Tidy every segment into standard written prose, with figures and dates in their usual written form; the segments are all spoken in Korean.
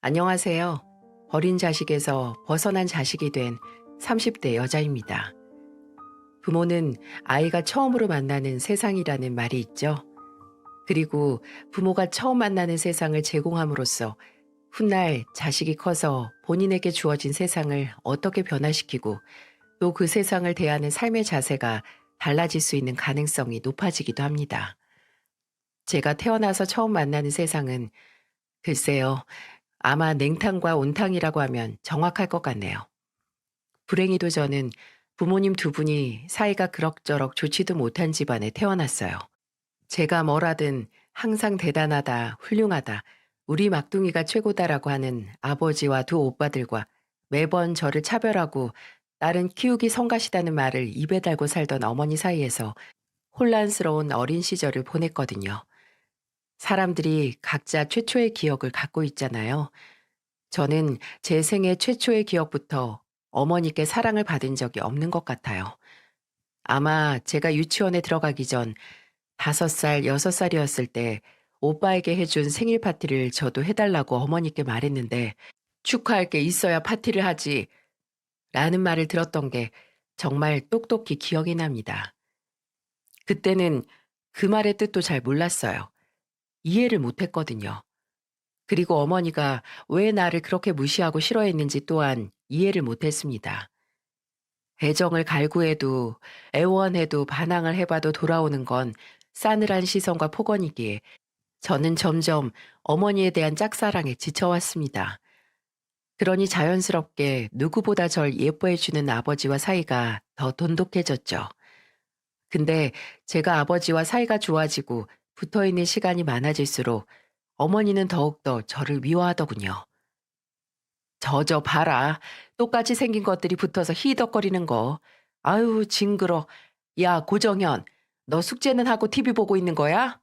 안녕하세요. 버린 자식에서 벗어난 자식이 된 30대 여자입니다. 부모는 아이가 처음으로 만나는 세상이라는 말이 있죠. 그리고 부모가 처음 만나는 세상을 제공함으로써 훗날 자식이 커서 본인에게 주어진 세상을 어떻게 변화시키고 또 그 세상을 대하는 삶의 자세가 달라질 수 있는 가능성이 높아지기도 합니다. 제가 태어나서 처음 만나는 세상은 글쎄요, 아마 냉탕과 온탕이라고 하면 정확할 것 같네요. 불행히도 저는 부모님 두 분이 사이가 그럭저럭 좋지도 못한 집안에 태어났어요. 제가 뭘 하든 항상 대단하다, 훌륭하다, 우리 막둥이가 최고다라고 하는 아버지와 두 오빠들과 매번 저를 차별하고 딸은 키우기 성가시다는 말을 입에 달고 살던 어머니 사이에서 혼란스러운 어린 시절을 보냈거든요. 사람들이 각자 최초의 기억을 갖고 있잖아요. 저는 제 생애 최초의 기억부터 어머니께 사랑을 받은 적이 없는 것 같아요. 아마 제가 유치원에 들어가기 전 5살, 6살이었을 때 오빠에게 해준 생일 파티를 저도 해달라고 어머니께 말했는데 축하할 게 있어야 파티를 하지 라는 말을 들었던 게 정말 똑똑히 기억이 납니다. 그때는 그 말의 뜻도 잘 몰랐어요. 이해를 못했거든요. 그리고 어머니가 왜 나를 그렇게 무시하고 싫어했는지 또한 이해를 못했습니다. 애정을 갈구해도 애원해도 반항을 해봐도 돌아오는 건 싸늘한 시선과 폭언이기에 저는 점점 어머니에 대한 짝사랑에 지쳐왔습니다. 그러니 자연스럽게 누구보다 절 예뻐해주는 아버지와 사이가 더 돈독해졌죠. 근데 제가 아버지와 사이가 좋아지고 붙어있는 시간이 많아질수록 어머니는 더욱더 저를 미워하더군요. 저 봐라. 똑같이 생긴 것들이 붙어서 히덕거리는 거. 아유, 징그러. 야, 고정현. 너 숙제는 하고 TV 보고 있는 거야?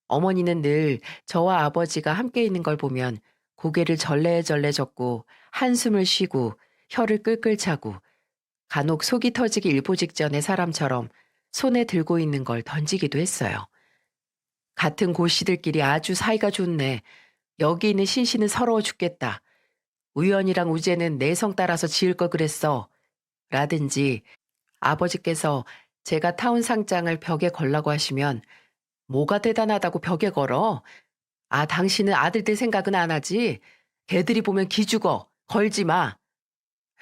어머니는 늘 저와 아버지가 함께 있는 걸 보면 고개를 절레절레 젓고 한숨을 쉬고 혀를 끌끌 차고 간혹 속이 터지기 일보 직전의 사람처럼 손에 들고 있는 걸 던지기도 했어요. 같은 고씨들끼리 아주 사이가 좋네. 여기 있는 신씨는 서러워 죽겠다. 우연이랑 우재는 내성 따라서 지을 걸 그랬어. 라든지 아버지께서 제가 타온 상장을 벽에 걸라고 하시면 뭐가 대단하다고 벽에 걸어? 아, 당신은 아들들 생각은 안 하지? 걔들이 보면 기죽어. 걸지 마.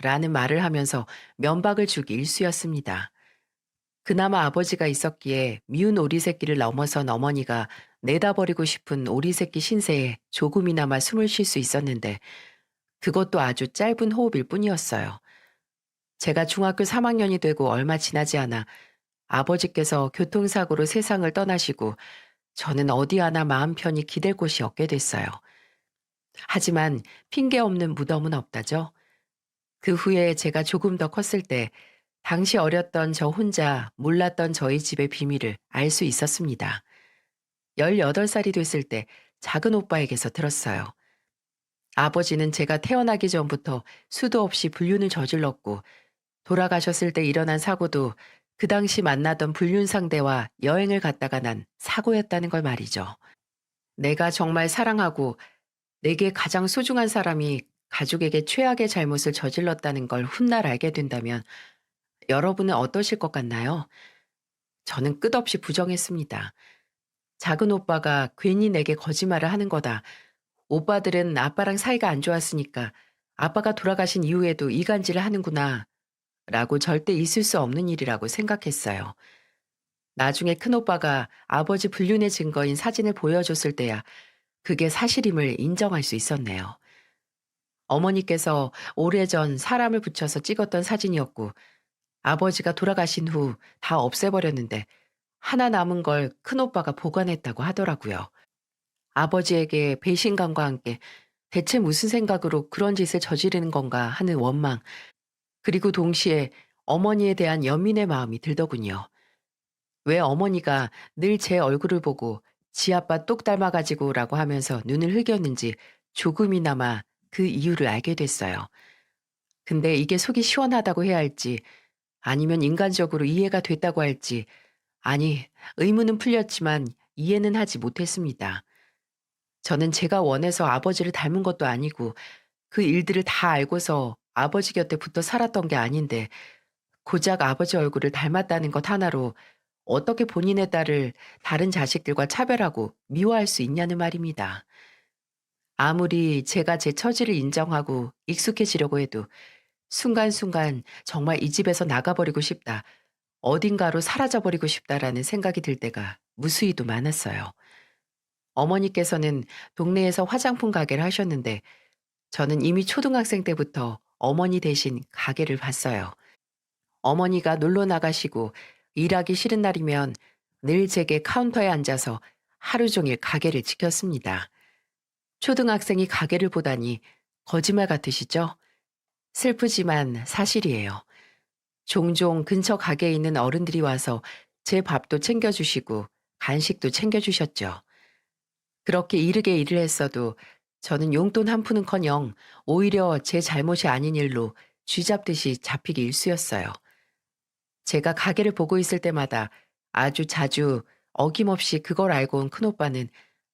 라는 말을 하면서 면박을 주기 일쑤였습니다. 그나마 아버지가 있었기에 미운 오리 새끼를 넘어선 어머니가 내다버리고 싶은 오리 새끼 신세에 조금이나마 숨을 쉴 수 있었는데 그것도 아주 짧은 호흡일 뿐이었어요. 제가 중학교 3학년이 되고 얼마 지나지 않아 아버지께서 교통사고로 세상을 떠나시고 저는 어디 하나 마음 편히 기댈 곳이 없게 됐어요. 하지만 핑계 없는 무덤은 없다죠. 그 후에 제가 조금 더 컸을 때 당시 어렸던 저 혼자 몰랐던 저희 집의 비밀을 알 수 있었습니다. 18살이 됐을 때 작은 오빠에게서 들었어요. 아버지는 제가 태어나기 전부터 수도 없이 불륜을 저질렀고 돌아가셨을 때 일어난 사고도 그 당시 만나던 불륜 상대와 여행을 갔다가 난 사고였다는 걸 말이죠. 내가 정말 사랑하고 내게 가장 소중한 사람이 가족에게 최악의 잘못을 저질렀다는 걸 훗날 알게 된다면 여러분은 어떠실 것 같나요? 저는 끝없이 부정했습니다. 작은 오빠가 괜히 내게 거짓말을 하는 거다. 오빠들은 아빠랑 사이가 안 좋았으니까 아빠가 돌아가신 이후에도 이간질을 하는구나. 라고 절대 있을 수 없는 일이라고 생각했어요. 나중에 큰오빠가 아버지 불륜의 증거인 사진을 보여줬을 때야 그게 사실임을 인정할 수 있었네요. 어머니께서 오래전 사람을 붙여서 찍었던 사진이었고 아버지가 돌아가신 후 다 없애버렸는데 하나 남은 걸 큰오빠가 보관했다고 하더라고요. 아버지에게 배신감과 함께 대체 무슨 생각으로 그런 짓을 저지르는 건가 하는 원망, 그리고 동시에 어머니에 대한 연민의 마음이 들더군요. 왜 어머니가 늘 제 얼굴을 보고 지 아빠 똑 닮아가지고라고 하면서 눈을 흘겼는지 조금이나마 그 이유를 알게 됐어요. 근데 이게 속이 시원하다고 해야 할지 아니면 인간적으로 이해가 됐다고 할지 아니 의문은 풀렸지만 이해는 하지 못했습니다. 저는 제가 원해서 아버지를 닮은 것도 아니고 그 일들을 다 알고서 아버지 곁에 붙어 살았던 게 아닌데 고작 아버지 얼굴을 닮았다는 것 하나로 어떻게 본인의 딸을 다른 자식들과 차별하고 미워할 수 있냐는 말입니다. 아무리 제가 제 처지를 인정하고 익숙해지려고 해도 순간순간 정말 이 집에서 나가버리고 싶다, 어딘가로 사라져버리고 싶다라는 생각이 들 때가 무수히도 많았어요. 어머니께서는 동네에서 화장품 가게를 하셨는데 저는 이미 초등학생 때부터 어머니 대신 가게를 봤어요. 어머니가 놀러 나가시고 일하기 싫은 날이면 늘 제게 카운터에 앉아서 하루 종일 가게를 지켰습니다. 초등학생이 가게를 보다니 거짓말 같으시죠? 슬프지만 사실이에요. 종종 근처 가게에 있는 어른들이 와서 제 밥도 챙겨주시고 간식도 챙겨주셨죠. 그렇게 이르게 일을 했어도 저는 용돈 한 푼은커녕 오히려 제 잘못이 아닌 일로 쥐잡듯이 잡히기 일쑤였어요. 제가 가게를 보고 있을 때마다 아주 자주 어김없이 그걸 알고 온 큰오빠는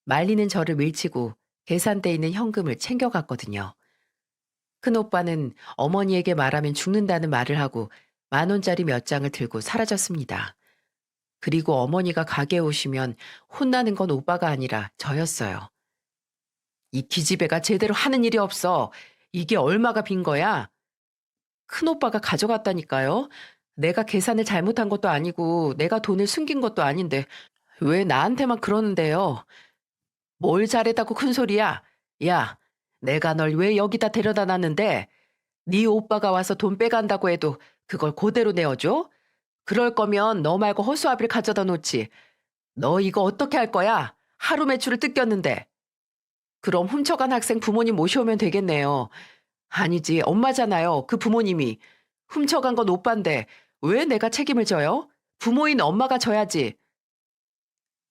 말리는 저를 밀치고 계산대에 있는 현금을 챙겨갔거든요. 큰오빠는 어머니에게 말하면 죽는다는 말을 하고 10,000원짜리 몇 장을 들고 사라졌습니다. 그리고 어머니가 가게에 오시면 혼나는 건 오빠가 아니라 저였어요. 이 기집애가 제대로 하는 일이 없어. 이게 얼마가 빈 거야? 큰오빠가 가져갔다니까요. 내가 계산을 잘못한 것도 아니고 내가 돈을 숨긴 것도 아닌데 왜 나한테만 그러는데요? 뭘 잘했다고 큰 소리야? 야, 내가 널 왜 여기다 데려다 놨는데? 네 오빠가 와서 돈 빼간다고 해도 그걸 그대로 내어줘? 그럴 거면 너 말고 허수아비를 가져다 놓지. 너 이거 어떻게 할 거야? 하루 매출을 뜯겼는데. 그럼 훔쳐간 학생 부모님 모셔오면 되겠네요. 아니지, 엄마잖아요. 그 부모님이. 훔쳐간 건 오빠인데 왜 내가 책임을 져요? 부모인 엄마가 져야지.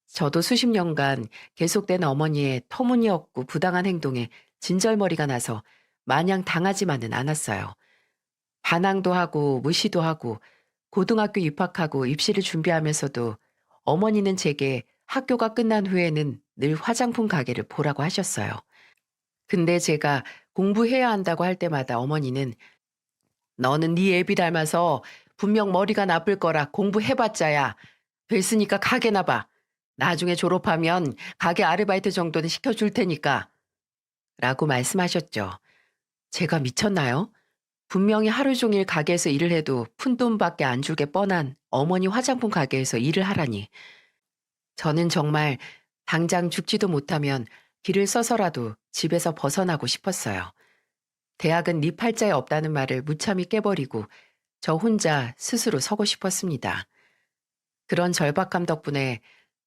저도 수십 년간 계속된 어머니의 터무니없고 부당한 행동에 진절머리가 나서 마냥 당하지만은 않았어요. 반항도 하고 무시도 하고 고등학교 입학하고 입시를 준비하면서도 어머니는 제게 학교가 끝난 후에는 늘 화장품 가게를 보라고 하셨어요. 근데 제가 공부해야 한다고 할 때마다 어머니는 너는 네 애비 닮아서 분명 머리가 나쁠 거라 공부해봤자야. 됐으니까 가게나 봐. 나중에 졸업하면 가게 아르바이트 정도는 시켜줄 테니까. 라고 말씀하셨죠. 제가 미쳤나요? 분명히 하루 종일 가게에서 일을 해도 푼돈밖에 안 줄게 뻔한 어머니 화장품 가게에서 일을 하라니. 저는 정말 당장 죽지도 못하면 길을 써서라도 집에서 벗어나고 싶었어요. 대학은 네 팔자에 없다는 말을 무참히 깨버리고 저 혼자 스스로 서고 싶었습니다. 그런 절박함 덕분에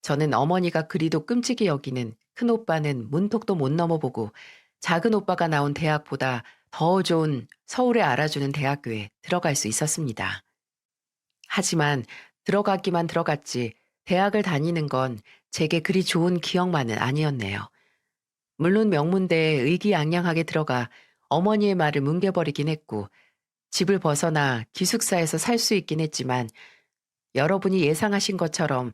저는 어머니가 그리도 끔찍이 여기는 큰오빠는 문턱도 못 넘어보고 작은 오빠가 나온 대학보다 더 좋은 서울에 알아주는 대학교에 들어갈 수 있었습니다. 하지만 들어가기만 들어갔지 대학을 다니는 건 제게 그리 좋은 기억만은 아니었네요. 물론 명문대에 의기양양하게 들어가 어머니의 말을 뭉개버리긴 했고 집을 벗어나 기숙사에서 살 수 있긴 했지만 여러분이 예상하신 것처럼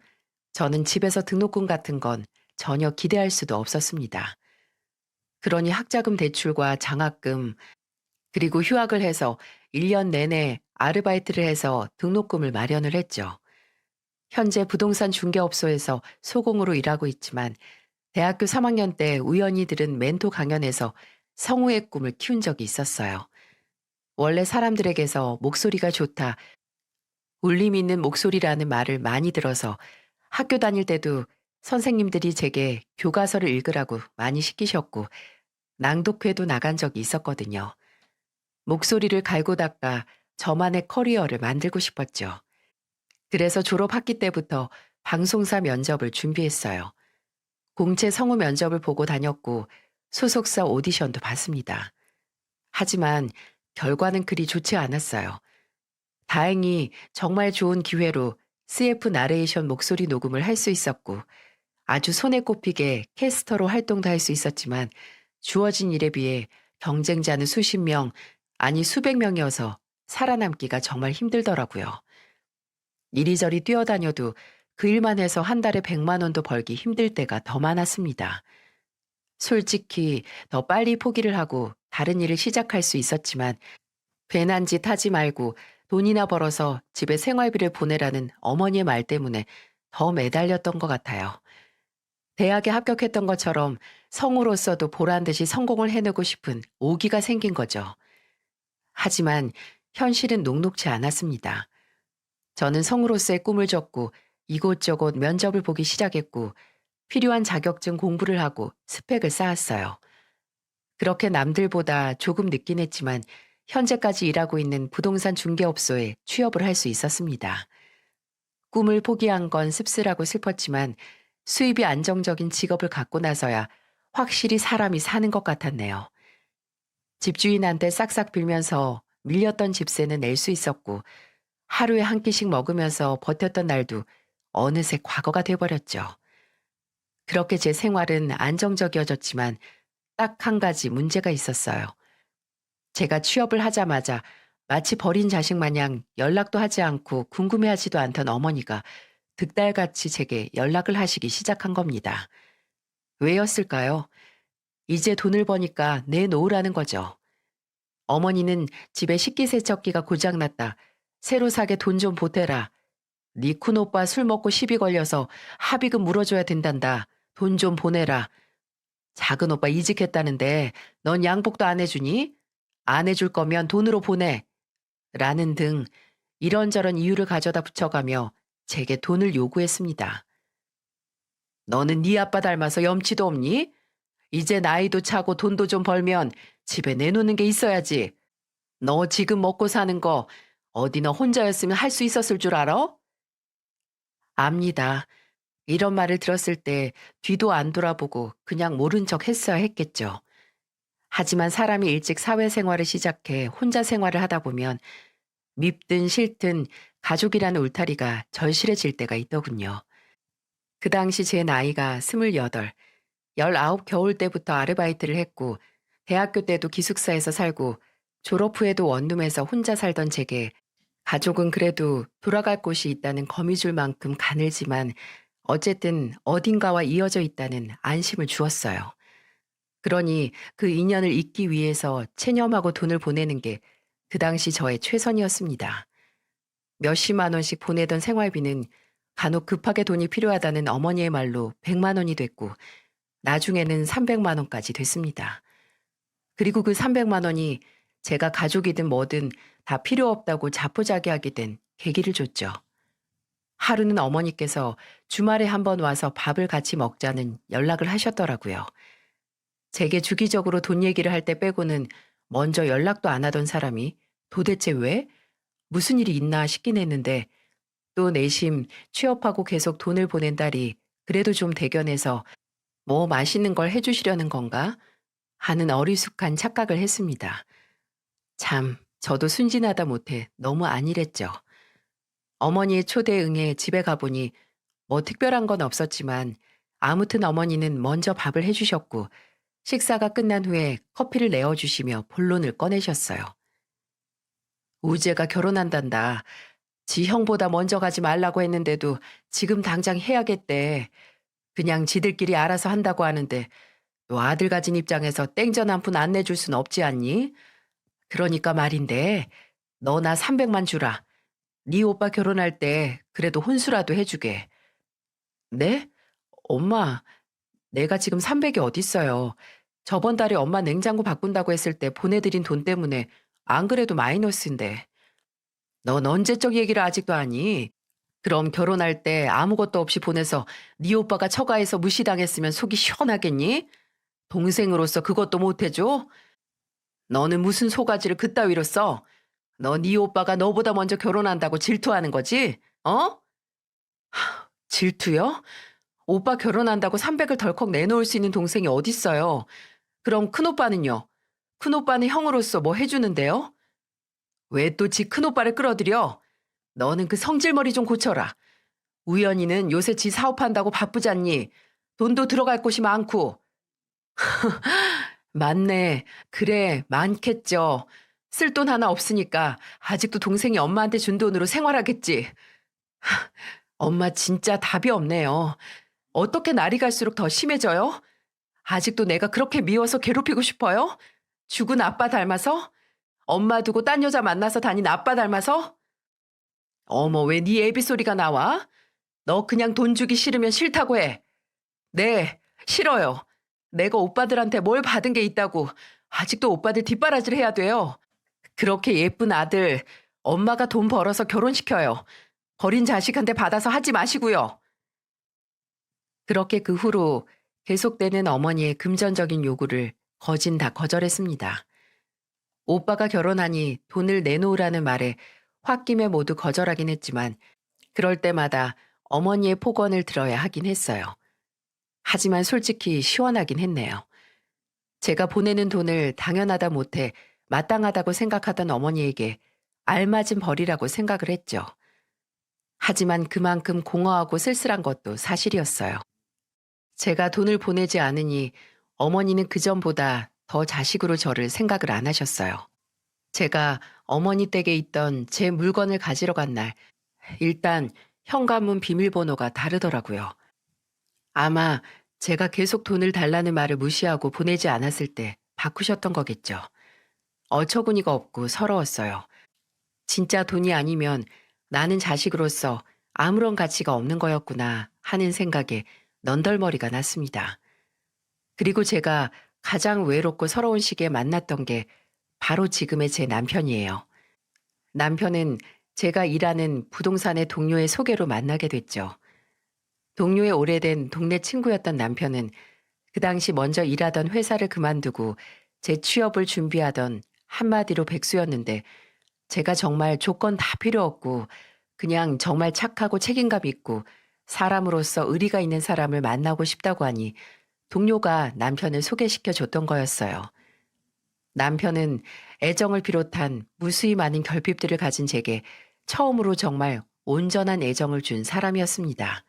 저는 집에서 등록금 같은 건 전혀 기대할 수도 없었습니다. 그러니 학자금 대출과 장학금 그리고 휴학을 해서 1년 내내 아르바이트를 해서 등록금을 마련을 했죠. 현재 부동산 중개업소에서 소공으로 일하고 있지만 대학교 3학년 때 우연히 들은 멘토 강연에서 성우의 꿈을 키운 적이 있었어요. 원래 사람들에게서 목소리가 좋다, 울림 있는 목소리라는 말을 많이 들어서 학교 다닐 때도 선생님들이 제게 교과서를 읽으라고 많이 시키셨고 낭독회도 나간 적이 있었거든요. 목소리를 갈고 닦아 저만의 커리어를 만들고 싶었죠. 그래서 졸업 학기 때부터 방송사 면접을 준비했어요. 공채 성우 면접을 보고 다녔고 소속사 오디션도 봤습니다. 하지만 결과는 그리 좋지 않았어요. 다행히 정말 좋은 기회로 CF 나레이션 목소리 녹음을 할 수 있었고 아주 손에 꼽히게 캐스터로 활동도 할 수 있었지만 주어진 일에 비해 경쟁자는 수십 명, 아니 수백 명이어서 살아남기가 정말 힘들더라고요. 이리저리 뛰어다녀도 그 일만 해서 한 달에 100만 원도 벌기 힘들 때가 더 많았습니다. 솔직히 더 빨리 포기를 하고 다른 일을 시작할 수 있었지만 괜한 짓 하지 말고 돈이나 벌어서 집에 생활비를 보내라는 어머니의 말 때문에 더 매달렸던 것 같아요. 대학에 합격했던 것처럼 성우로서도 보란 듯이 성공을 해내고 싶은 오기가 생긴 거죠. 하지만 현실은 녹록지 않았습니다. 저는 성우로서의 꿈을 졌고 이곳저곳 면접을 보기 시작했고 필요한 자격증 공부를 하고 스펙을 쌓았어요. 그렇게 남들보다 조금 늦긴 했지만 현재까지 일하고 있는 부동산 중개업소에 취업을 할 수 있었습니다. 꿈을 포기한 건 씁쓸하고 슬펐지만 수입이 안정적인 직업을 갖고 나서야 확실히 사람이 사는 것 같았네요. 집주인한테 싹싹 빌면서 밀렸던 집세는 낼 수 있었고 하루에 한 끼씩 먹으면서 버텼던 날도 어느새 과거가 돼버렸죠. 그렇게 제 생활은 안정적이어졌지만 딱 한 가지 문제가 있었어요. 제가 취업을 하자마자 마치 버린 자식 마냥 연락도 하지 않고 궁금해하지도 않던 어머니가 득달같이 제게 연락을 하시기 시작한 겁니다. 왜였을까요? 이제 돈을 버니까 내놓으라는 거죠. 어머니는 집에 식기세척기가 고장났다. 새로 사게 돈 좀 보태라. 네 큰오빠 술 먹고 시비 걸려서 합의금 물어줘야 된단다. 돈 좀 보내라. 작은 오빠 이직했다는데 넌 양복도 안 해주니? 안 해줄 거면 돈으로 보내. 라는 등 이런저런 이유를 가져다 붙여가며 제게 돈을 요구했습니다. 너는 네 아빠 닮아서 염치도 없니? 이제 나이도 차고 돈도 좀 벌면 집에 내놓는 게 있어야지. 너 지금 먹고 사는 거 어디 너 혼자였으면 할 수 있었을 줄 알아? 압니다. 이런 말을 들었을 때 뒤도 안 돌아보고 그냥 모른 척 했어야 했겠죠. 하지만 사람이 일찍 사회생활을 시작해 혼자 생활을 하다 보면 밉든 싫든 가족이라는 울타리가 절실해질 때가 있더군요. 그 당시 제 나이가 28, 19 겨울 때부터 아르바이트를 했고 대학교 때도 기숙사에서 살고 졸업 후에도 원룸에서 혼자 살던 제게 가족은 그래도 돌아갈 곳이 있다는 거미줄만큼 가늘지만 어쨌든 어딘가와 이어져 있다는 안심을 주었어요. 그러니 그 인연을 잇기 위해서 체념하고 돈을 보내는 게 그 당시 저의 최선이었습니다. 몇십만 원씩 보내던 생활비는 간혹 급하게 돈이 필요하다는 어머니의 말로 100만 원이 됐고 나중에는 300만 원까지 됐습니다. 그리고 그 300만 원이 제가 가족이든 뭐든 다 필요 없다고 자포자기하게 된 계기를 줬죠. 하루는 어머니께서 주말에 한번 와서 밥을 같이 먹자는 연락을 하셨더라고요. 제게 주기적으로 돈 얘기를 할 때 빼고는 먼저 연락도 안 하던 사람이 도대체 왜? 무슨 일이 있나 싶긴 했는데 또 내심 취업하고 계속 돈을 보낸 딸이 그래도 좀 대견해서 뭐 맛있는 걸 해주시려는 건가? 하는 어리숙한 착각을 했습니다. 참, 저도 순진하다 못해 너무 안일했죠. 어머니의 초대에 응해 집에 가보니 뭐 특별한 건 없었지만 아무튼 어머니는 먼저 밥을 해주셨고 식사가 끝난 후에 커피를 내어주시며 본론을 꺼내셨어요. 우재가 결혼한단다. 지 형보다 먼저 가지 말라고 했는데도 지금 당장 해야겠대. 그냥 지들끼리 알아서 한다고 하는데 또 아들 가진 입장에서 땡전 한 푼 안 내줄 순 없지 않니? 그러니까 말인데 너나 300만 주라. 네 오빠 결혼할 때 그래도 혼수라도 해주게. 네? 엄마, 내가 지금 300이 어딨어요. 저번 달에 엄마 냉장고 바꾼다고 했을 때 보내드린 돈 때문에 안 그래도 마이너스인데. 넌 언제적 얘기를 아직도 하니? 그럼 결혼할 때 아무것도 없이 보내서 네 오빠가 처가해서 무시당했으면 속이 시원하겠니? 동생으로서 그것도 못 해줘? 너는 무슨 소가지를 그따위로 써? 너 네 오빠가 너보다 먼저 결혼한다고 질투하는 거지? 어? 질투요? 오빠 결혼한다고 300을 덜컥 내놓을 수 있는 동생이 어딨어요? 그럼 큰오빠는요? 큰오빠는 형으로서 뭐 해주는데요? 왜 또 지 큰오빠를 끌어들여? 너는 그 성질머리 좀 고쳐라. 우연이는 요새 지 사업한다고 바쁘잖니. 돈도 들어갈 곳이 많고. 맞네. 그래, 많겠죠. 쓸 돈 하나 없으니까 아직도 동생이 엄마한테 준 돈으로 생활하겠지. 엄마 진짜 답이 없네요. 어떻게 날이 갈수록 더 심해져요? 아직도 내가 그렇게 미워서 괴롭히고 싶어요? 죽은 아빠 닮아서? 엄마 두고 딴 여자 만나서 다닌 아빠 닮아서? 어머, 왜 네 애비 소리가 나와? 너 그냥 돈 주기 싫으면 싫다고 해. 네, 싫어요. 내가 오빠들한테 뭘 받은 게 있다고 아직도 오빠들 뒷바라지를 해야 돼요. 그렇게 예쁜 아들, 엄마가 돈 벌어서 결혼시켜요. 버린 자식한테 받아서 하지 마시고요. 그렇게 그 후로 계속되는 어머니의 금전적인 요구를 거진 다 거절했습니다. 오빠가 결혼하니 돈을 내놓으라는 말에 홧김에 모두 거절하긴 했지만 그럴 때마다 어머니의 폭언을 들어야 하긴 했어요. 하지만 솔직히 시원하긴 했네요. 제가 보내는 돈을 당연하다 못해 마땅하다고 생각하던 어머니에게 알맞은 벌이라고 생각을 했죠. 하지만 그만큼 공허하고 쓸쓸한 것도 사실이었어요. 제가 돈을 보내지 않으니 어머니는 그전보다 더 자식으로 저를 생각을 안 하셨어요. 제가 어머니 댁에 있던 제 물건을 가지러 간 날, 일단 현관문 비밀번호가 다르더라고요. 아마 제가 계속 돈을 달라는 말을 무시하고 보내지 않았을 때 바꾸셨던 거겠죠. 어처구니가 없고 서러웠어요. 진짜 돈이 아니면 나는 자식으로서 아무런 가치가 없는 거였구나 하는 생각에 넌덜머리가 났습니다. 그리고 제가 가장 외롭고 서러운 시기에 만났던 게 바로 지금의 제 남편이에요. 남편은 제가 일하는 부동산의 동료의 소개로 만나게 됐죠. 동료의 오래된 동네 친구였던 남편은 그 당시 먼저 일하던 회사를 그만두고 재취업을 준비하던 한마디로 백수였는데 제가 정말 조건 다 필요 없고 그냥 정말 착하고 책임감 있고 사람으로서 의리가 있는 사람을 만나고 싶다고 하니 동료가 남편을 소개시켜 줬던 거였어요. 남편은 애정을 비롯한 무수히 많은 결핍들을 가진 제게 처음으로 정말 온전한 애정을 준 사람이었습니다.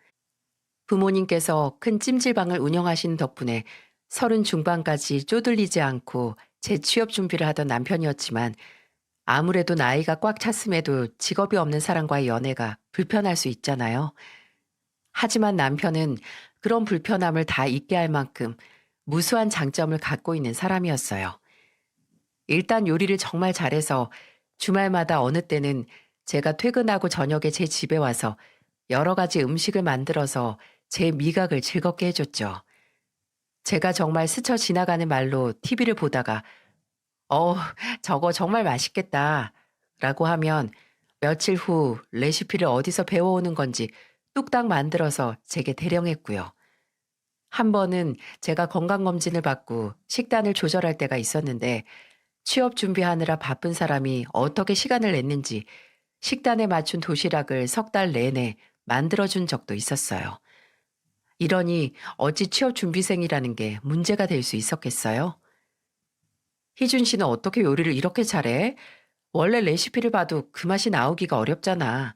부모님께서 큰 찜질방을 운영하신 덕분에 30 중반까지 쪼들리지 않고 재취업 준비를 하던 남편이었지만 아무래도 나이가 꽉 찼음에도 직업이 없는 사람과의 연애가 불편할 수 있잖아요. 하지만 남편은 그런 불편함을 다 잊게 할 만큼 무수한 장점을 갖고 있는 사람이었어요. 일단 요리를 정말 잘해서 주말마다 어느 때는 제가 퇴근하고 저녁에 제 집에 와서 여러 가지 음식을 만들어서 제 미각을 즐겁게 해줬죠. 제가 정말 스쳐 지나가는 말로 TV를 보다가 어, 저거 정말 맛있겠다 라고 하면 며칠 후 레시피를 어디서 배워오는 건지 뚝딱 만들어서 제게 대령했고요. 한 번은 제가 건강검진을 받고 식단을 조절할 때가 있었는데 취업 준비하느라 바쁜 사람이 어떻게 시간을 냈는지 식단에 맞춘 도시락을 석 달 내내 만들어준 적도 있었어요. 이러니 어찌 취업 준비생이라는 게 문제가 될 수 있었겠어요? 희준 씨는 어떻게 요리를 이렇게 잘해? 원래 레시피를 봐도 그 맛이 나오기가 어렵잖아.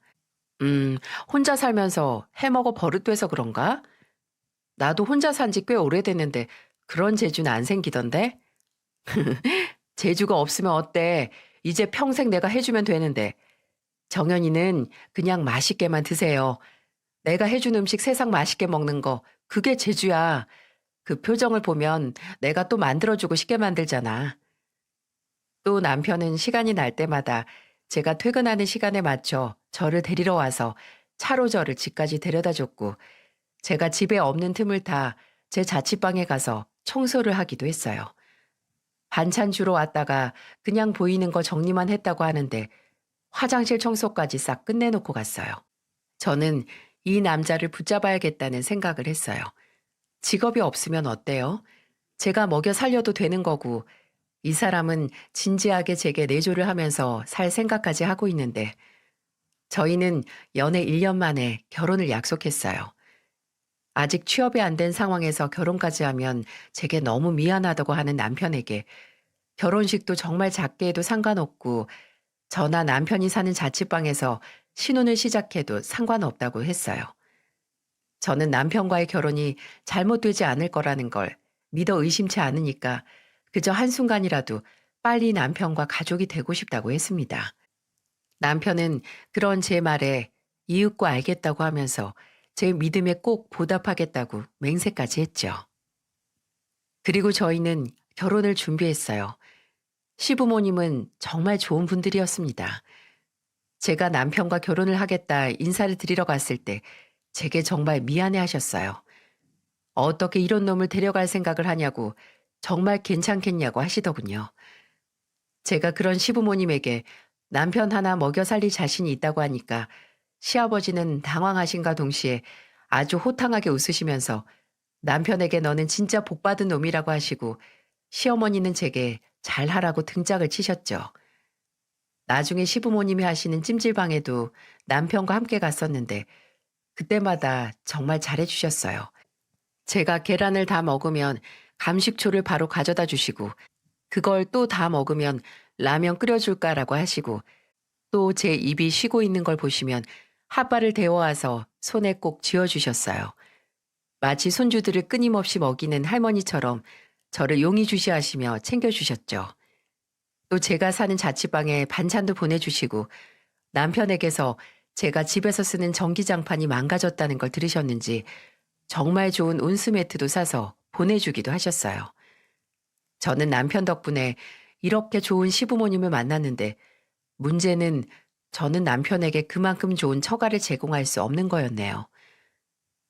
음, 혼자 살면서 해먹어 버릇돼서 그런가? 나도 혼자 산지 꽤 오래됐는데 그런 재주는 안 생기던데? 재주가 없으면 어때? 이제 평생 내가 해주면 되는데. 정연이는 그냥 맛있게만 드세요. 내가 해준 음식 세상 맛있게 먹는 거, 그게 재주야. 그 표정을 보면 내가 또 만들어주고 싶게 만들잖아. 또 남편은 시간이 날 때마다 제가 퇴근하는 시간에 맞춰 저를 데리러 와서 차로 저를 집까지 데려다 줬고, 제가 집에 없는 틈을 타 제 자취방에 가서 청소를 하기도 했어요. 반찬 주러 왔다가 그냥 보이는 거 정리만 했다고 하는데 화장실 청소까지 싹 끝내놓고 갔어요. 저는 이 남자를 붙잡아야겠다는 생각을 했어요. 직업이 없으면 어때요? 제가 먹여 살려도 되는 거고 이 사람은 진지하게 제게 내조를 하면서 살 생각까지 하고 있는데 저희는 연애 1년 만에 결혼을 약속했어요. 아직 취업이 안 된 상황에서 결혼까지 하면 제게 너무 미안하다고 하는 남편에게 결혼식도 정말 작게 해도 상관없고 저나 남편이 사는 자취방에서 신혼을 시작해도 상관없다고 했어요. 저는 남편과의 결혼이 잘못되지 않을 거라는 걸 믿어 의심치 않으니까 그저 한순간이라도 빨리 남편과 가족이 되고 싶다고 했습니다. 남편은 그런 제 말에 이윽고 알겠다고 하면서 제 믿음에 꼭 보답하겠다고 맹세까지 했죠. 그리고 저희는 결혼을 준비했어요. 시부모님은 정말 좋은 분들이었습니다. 제가 남편과 결혼을 하겠다 인사를 드리러 갔을 때 제게 정말 미안해 하셨어요. 어떻게 이런 놈을 데려갈 생각을 하냐고 정말 괜찮겠냐고 하시더군요. 제가 그런 시부모님에게 남편 하나 먹여 살릴 자신이 있다고 하니까 시아버지는 당황하신가 동시에 아주 호탕하게 웃으시면서 남편에게 너는 진짜 복받은 놈이라고 하시고 시어머니는 제게 잘하라고 등짝을 치셨죠. 나중에 시부모님이 하시는 찜질방에도 남편과 함께 갔었는데 그때마다 정말 잘해주셨어요. 제가 계란을 다 먹으면 감식초를 바로 가져다 주시고 그걸 또 다 먹으면 라면 끓여줄까라고 하시고 또 제 입이 쉬고 있는 걸 보시면 핫바를 데워와서 손에 꼭 쥐어주셨어요. 마치 손주들을 끊임없이 먹이는 할머니처럼 저를 용의주시하시며 챙겨주셨죠. 또 제가 사는 자취방에 반찬도 보내주시고 남편에게서 제가 집에서 쓰는 전기장판이 망가졌다는 걸 들으셨는지 정말 좋은 온수매트도 사서 보내주기도 하셨어요. 저는 남편 덕분에 이렇게 좋은 시부모님을 만났는데 문제는 저는 남편에게 그만큼 좋은 처가를 제공할 수 없는 거였네요.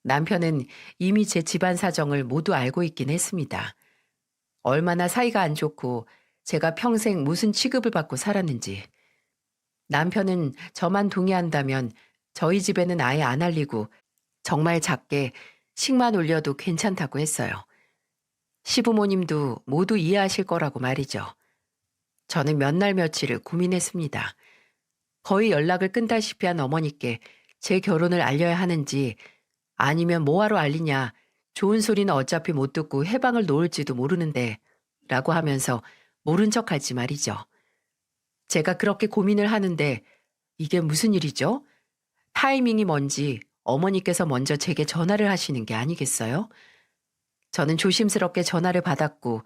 남편은 이미 제 집안 사정을 모두 알고 있긴 했습니다. 얼마나 사이가 안 좋고 제가 평생 무슨 취급을 받고 살았는지. 남편은 저만 동의한다면 저희 집에는 아예 안 알리고 정말 작게 식만 올려도 괜찮다고 했어요. 시부모님도 모두 이해하실 거라고 말이죠. 저는 몇 날 며칠을 고민했습니다. 거의 연락을 끈다시피 한 어머니께 제 결혼을 알려야 하는지 아니면 뭐하러 알리냐, 좋은 소리는 어차피 못 듣고 해방을 놓을지도 모르는데 라고 하면서 모른 척할지 말이죠. 제가 그렇게 고민을 하는데 이게 무슨 일이죠? 타이밍이 뭔지 어머니께서 먼저 제게 전화를 하시는 게 아니겠어요? 저는 조심스럽게 전화를 받았고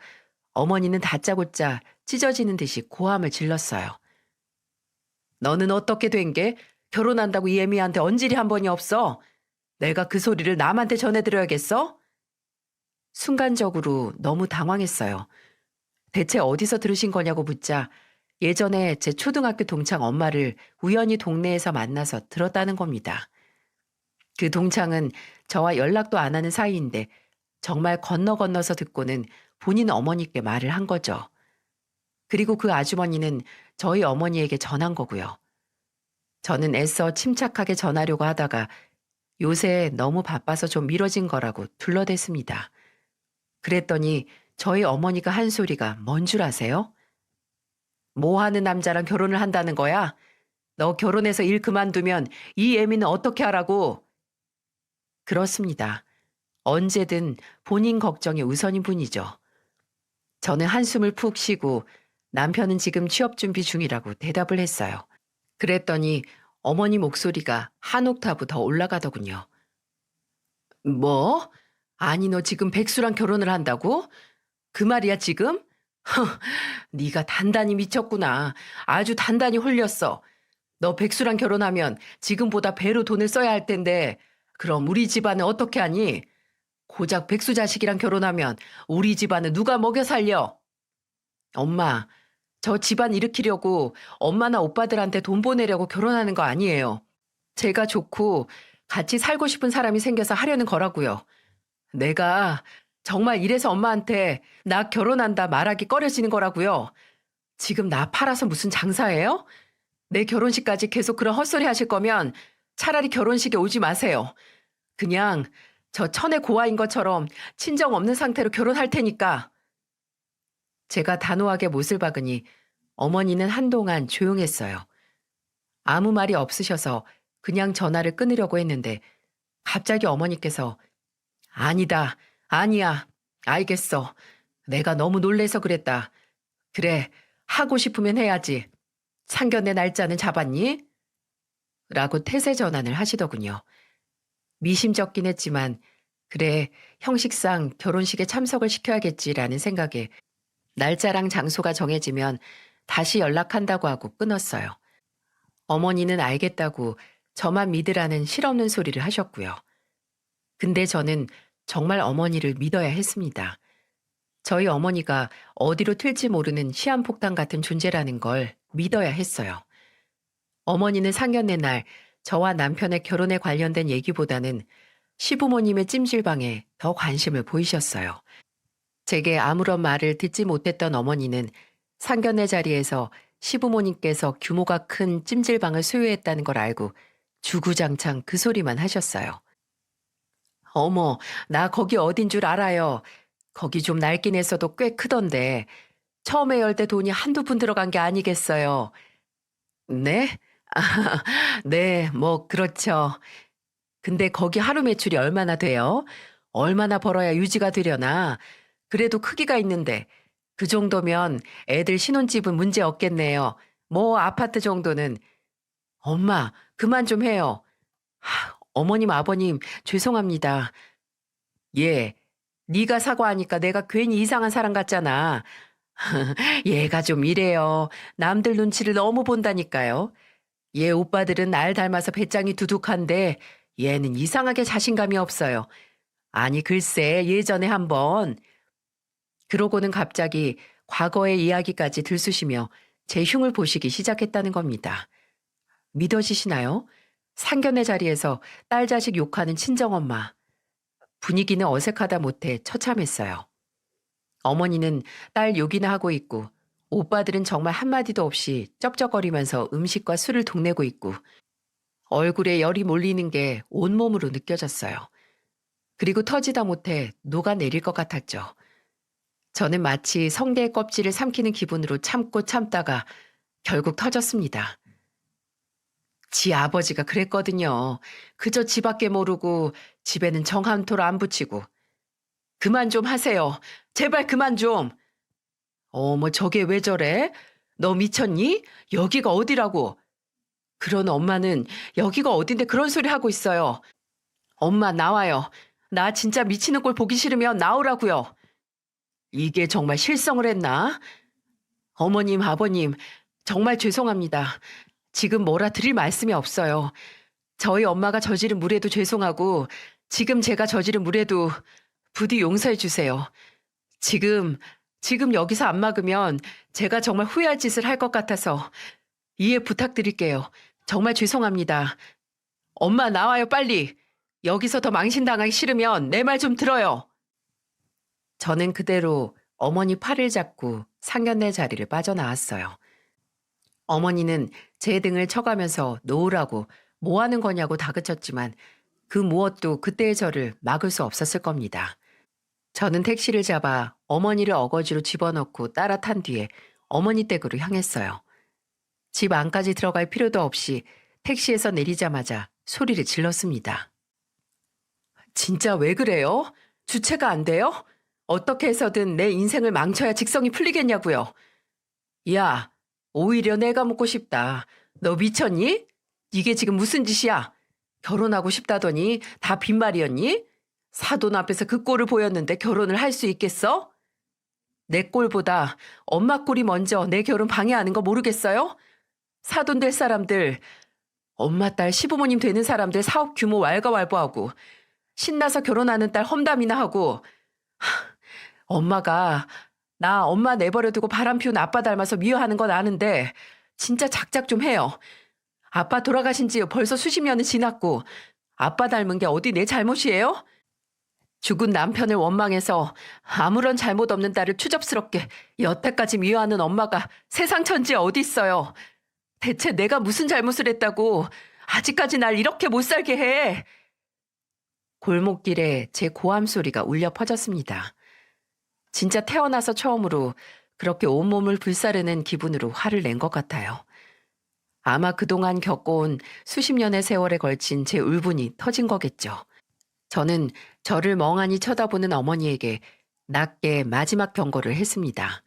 어머니는 다짜고짜 찢어지는 듯이 고함을 질렀어요. 너는 어떻게 된 게? 결혼한다고 이 애미한테 언질이 한 번이 없어? 내가 그 소리를 남한테 전해드려야겠어? 순간적으로 너무 당황했어요. 대체 어디서 들으신 거냐고 묻자 예전에 제 초등학교 동창 엄마를 우연히 동네에서 만나서 들었다는 겁니다. 그 동창은 저와 연락도 안 하는 사이인데 정말 건너서 듣고는 본인 어머니께 말을 한 거죠. 그리고 그 아주머니는 저희 어머니에게 전한 거고요. 저는 애써 침착하게 전하려고 하다가 요새 너무 바빠서 좀 미뤄진 거라고 둘러댔습니다. 그랬더니 저희 어머니가 한 소리가 뭔 줄 아세요? 뭐 하는 남자랑 결혼을 한다는 거야? 너 결혼해서 일 그만두면 이 애미는 어떻게 하라고? 그렇습니다. 언제든 본인 걱정이 우선인 분이죠. 저는 한숨을 푹 쉬고 남편은 지금 취업 준비 중이라고 대답을 했어요. 그랬더니 어머니 목소리가 한 옥타브 더 올라가더군요. 뭐? 아니 너 지금 백수랑 결혼을 한다고? 그 말이야 지금? 네가 단단히 미쳤구나. 아주 단단히 홀렸어. 너 백수랑 결혼하면 지금보다 배로 돈을 써야 할 텐데 그럼 우리 집안은 어떻게 하니? 고작 백수 자식이랑 결혼하면 우리 집안은 누가 먹여 살려? 엄마, 저 집안 일으키려고 엄마나 오빠들한테 돈 보내려고 결혼하는 거 아니에요. 제가 좋고 같이 살고 싶은 사람이 생겨서 하려는 거라고요. 내가 정말 이래서 엄마한테 나 결혼한다 말하기 꺼려지는 거라고요. 지금 나 팔아서 무슨 장사예요? 내 결혼식까지 계속 그런 헛소리 하실 거면 차라리 결혼식에 오지 마세요. 그냥 저 천의 고아인 것처럼 친정 없는 상태로 결혼할 테니까. 제가 단호하게 못을 박으니 어머니는 한동안 조용했어요. 아무 말이 없으셔서 그냥 전화를 끊으려고 했는데 갑자기 어머니께서 아니다, 아니야, 알겠어. 내가 너무 놀래서 그랬다. 그래, 하고 싶으면 해야지. 상견례 날짜는 잡았니? 라고 태세 전환을 하시더군요. 미심쩍긴 했지만 그래 형식상 결혼식에 참석을 시켜야겠지라는 생각에 날짜랑 장소가 정해지면 다시 연락한다고 하고 끊었어요. 어머니는 알겠다고 저만 믿으라는 실없는 소리를 하셨고요. 근데 저는 정말 어머니를 믿어야 했습니다. 저희 어머니가 어디로 튈지 모르는 시한폭탄 같은 존재라는 걸 믿어야 했어요. 어머니는 상견례 날 저와 남편의 결혼에 관련된 얘기보다는 시부모님의 찜질방에 더 관심을 보이셨어요. 제게 아무런 말을 듣지 못했던 어머니는 상견례 자리에서 시부모님께서 규모가 큰 찜질방을 소유했다는 걸 알고 주구장창 그 소리만 하셨어요. 어머, 나 거기 어딘 줄 알아요. 거기 좀 낡긴 했어도 꽤 크던데 처음에 열 때 돈이 한두 푼 들어간 게 아니겠어요. 네? 아, 네, 뭐 그렇죠. 근데 거기 하루 매출이 얼마나 돼요? 얼마나 벌어야 유지가 되려나? 그래도 크기가 있는데 그 정도면 애들 신혼집은 문제 없겠네요. 뭐 아파트 정도는. 엄마, 그만 좀 해요. 어머님, 아버님, 죄송합니다. 예, 네가 사과하니까 내가 괜히 이상한 사람 같잖아. 얘가 좀 이래요. 남들 눈치를 너무 본다니까요. 얘 오빠들은 날 닮아서 배짱이 두둑한데 얘는 이상하게 자신감이 없어요. 아니 글쎄 예전에 한번 그러고는 갑자기 과거의 이야기까지 들쑤시며 제 흉을 보시기 시작했다는 겁니다. 믿어지시나요? 상견례 자리에서 딸 자식 욕하는 친정엄마. 분위기는 어색하다 못해 처참했어요. 어머니는 딸 욕이나 하고 있고 오빠들은 정말 한마디도 없이 쩝쩝거리면서 음식과 술을 동내고 있고 얼굴에 열이 몰리는 게 온몸으로 느껴졌어요. 그리고 터지다 못해 녹아내릴 것 같았죠. 저는 마치 성게의 껍질을 삼키는 기분으로 참고 참다가 결국 터졌습니다. 지 아버지가 그랬거든요. 그저 지밖에 모르고 집에는 정 한 토를 안 붙이고. 그만 좀 하세요. 제발 그만 좀. 어머 저게 왜 저래? 너 미쳤니? 여기가 어디라고? 그런 엄마는 여기가 어딘데 그런 소리 하고 있어요. 엄마 나와요. 나 진짜 미치는 꼴 보기 싫으면 나오라고요. 이게 정말 실성을 했나? 어머님, 아버님, 정말 죄송합니다. 지금 뭐라 드릴 말씀이 없어요. 저희 엄마가 저지른 무례도 죄송하고 지금 제가 저지른 무례도 부디 용서해 주세요. 지금, 지금 여기서 안 막으면 제가 정말 후회할 짓을 할 것 같아서 이해 부탁드릴게요. 정말 죄송합니다. 엄마 나와요 빨리. 여기서 더 망신당하기 싫으면 내 말 좀 들어요. 저는 그대로 어머니 팔을 잡고 상견례 자리를 빠져나왔어요. 어머니는 제 등을 쳐가면서 놓으라고 뭐 하는 거냐고 다그쳤지만 그 무엇도 그때의 저를 막을 수 없었을 겁니다. 저는 택시를 잡아 어머니를 어거지로 집어넣고 따라 탄 뒤에 어머니 댁으로 향했어요. 집 안까지 들어갈 필요도 없이 택시에서 내리자마자 소리를 질렀습니다. 진짜 왜 그래요? 주체가 안 돼요? 어떻게 해서든 내 인생을 망쳐야 직성이 풀리겠냐고요. 야, 오히려 내가 묻고 싶다. 너 미쳤니? 이게 지금 무슨 짓이야? 결혼하고 싶다더니 다 빈말이었니? 사돈 앞에서 그 꼴을 보였는데 결혼을 할 수 있겠어? 내 꼴보다 엄마 꼴이 먼저 내 결혼 방해하는 거 모르겠어요? 사돈 될 사람들, 엄마 딸 시부모님 되는 사람들 사업 규모 왈가왈부하고 신나서 결혼하는 딸 험담이나 하고 엄마가 나 엄마 내버려두고 바람 피운 아빠 닮아서 미워하는 건 아는데 진짜 작작 좀 해요. 아빠 돌아가신 지 벌써 수십 년은 지났고 아빠 닮은 게 어디 내 잘못이에요? 죽은 남편을 원망해서 아무런 잘못 없는 딸을 추접스럽게 여태까지 미워하는 엄마가 세상 천지에 어디 있어요. 대체 내가 무슨 잘못을 했다고 아직까지 날 이렇게 못 살게 해. 골목길에 제 고함 소리가 울려 퍼졌습니다. 진짜 태어나서 처음으로 그렇게 온몸을 불사르는 기분으로 화를 낸 것 같아요. 아마 그동안 겪어온 수십 년의 세월에 걸친 제 울분이 터진 거겠죠. 저는 저를 멍하니 쳐다보는 어머니에게 낮게 마지막 경고를 했습니다.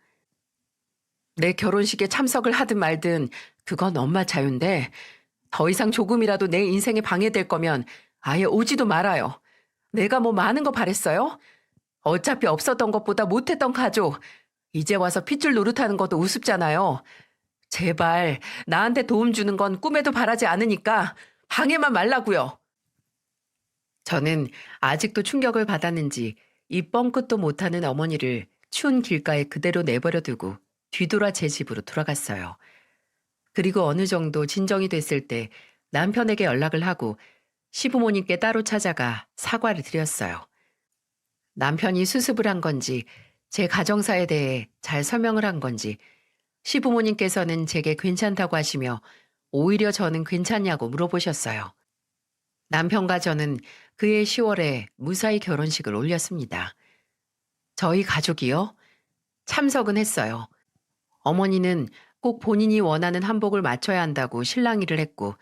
내 결혼식에 참석을 하든 말든 그건 엄마 자유인데 더 이상 조금이라도 내 인생에 방해될 거면 아예 오지도 말아요. 내가 뭐 많은 거 바랬어요? 어차피 없었던 것보다 못했던 가족. 이제 와서 핏줄 노릇하는 것도 우습잖아요. 제발 나한테 도움 주는 건 꿈에도 바라지 않으니까 방해만 말라고요. 저는 아직도 충격을 받았는지 입 뻥끗도 못하는 어머니를 추운 길가에 그대로 내버려 두고 뒤돌아 제 집으로 돌아갔어요. 그리고 어느 정도 진정이 됐을 때 남편에게 연락을 하고 시부모님께 따로 찾아가 사과를 드렸어요. 남편이 수습을 한 건지 제 가정사에 대해 잘 설명을 한 건지 시부모님께서는 제게 괜찮다고 하시며 오히려 저는 괜찮냐고 물어보셨어요. 남편과 저는 그해 10월에 무사히 결혼식을 올렸습니다. 저희 가족이요? 참석은 했어요. 어머니는 꼭 본인이 원하는 한복을 맞춰야 한다고 실랑이를 했고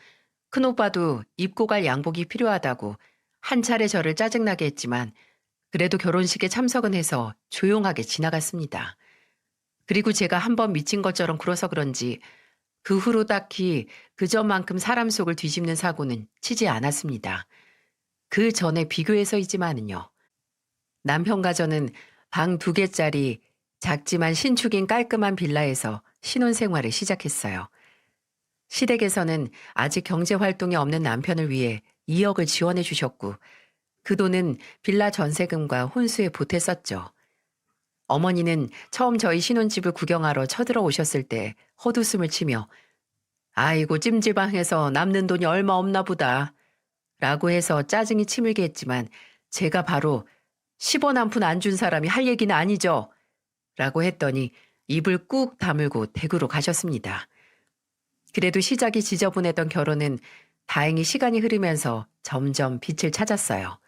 큰오빠도 입고 갈 양복이 필요하다고 한 차례 저를 짜증나게 했지만 그래도 결혼식에 참석은 해서 조용하게 지나갔습니다. 그리고 제가 한번 미친 것처럼 굴어서 그런지 그 후로 딱히 그전만큼 사람 속을 뒤집는 사고는 치지 않았습니다. 그 전에 비교해서이지만은요. 남편과 저는 방 2개짜리 작지만 신축인 깔끔한 빌라에서 신혼생활을 시작했어요. 시댁에서는 아직 경제활동이 없는 남편을 위해 2억을 지원해 주셨고 그 돈은 빌라 전세금과 혼수에 보탰었죠. 어머니는 처음 저희 신혼집을 구경하러 쳐들어 오셨을 때 헛웃음을 치며 아이고 찜질방에서 남는 돈이 얼마 없나 보다 라고 해서 짜증이 치밀게 했지만 제가 바로 10원 한 푼 안 준 사람이 할 얘기는 아니죠 라고 했더니 입을 꾹 다물고 댁으로 가셨습니다. 그래도 시작이 지저분했던 결혼은 다행히 시간이 흐르면서 점점 빛을 찾았어요.